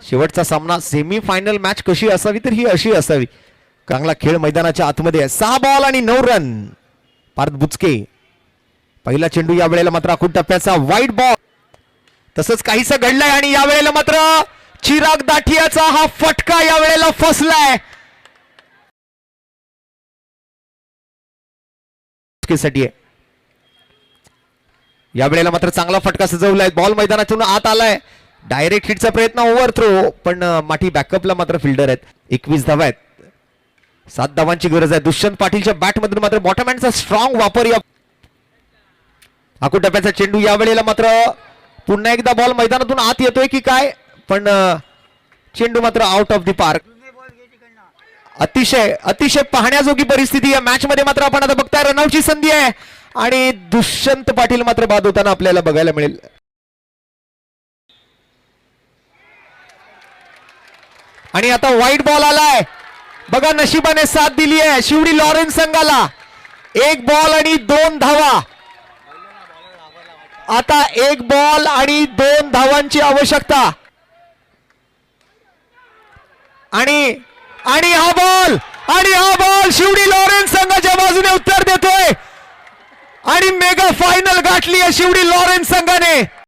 शेवटचा सामना semi final match कशी असावी तर ही अशी असावी. चांगला खेळ मैदानाच्या आतमध्ये आहे. 6 बॉल आणि 9 रन. पार्थ बुचके पहिला चेंडू या वेळेला मात्र आखूड टप्प्याचा वाईट बॉल. तसंच काहीसं घडलंय आणि या वेळेला मात्र चिराग दाठियाचा हा फटका या वेळेला फसलाय. या वेळेला मात्र चांगला फटका सजवलाय. बॉल मैदानातून आत आलाय. डायरेक्ट हिटचा प्रयत्न ओव्हर थ्रो पण माठी बॅकअपला मात्र फिल्डर आहेत. 21 धावा आहेत. 7 धावांची गरज आहे. दुष्यंत पाटीलच्या बॅट मधून मात्र बॉटम हँडचा स्ट्रॉंग वापर. या आखूड टप्प्याचा चेंडू या वेळेला मात्र पुन्हा एकदा बॉल मैदानातून आत येतोय की काय पण चेंडू मात्र आउट ऑफ द पार्क. अतिशय अतिशय पाहण्याजोगी परिस्थिती या मॅच मध्ये मात्र आपण आता बघताय. रनआउटची संधी आहे आणि दुष्यंत पाटील मात्र बाद होताना आपल्याला बघायला मिळेल. आणि आता व्हाईट बॉल आलाय. बघा नशिबाने साथ दिली आहे शिवडी लॉरेन्स संघाला. 1 बॉल आणि 2 धावा. आता 1 बॉल आणि 2 धावांची आवश्यकता. आणि हा बॉल शिवडी लॉरेन्स संघाच्या बाजूने उत्तर देतोय आणि मेगा फायनल गाठली आहे शिवडी लॉरेन्स संघाने.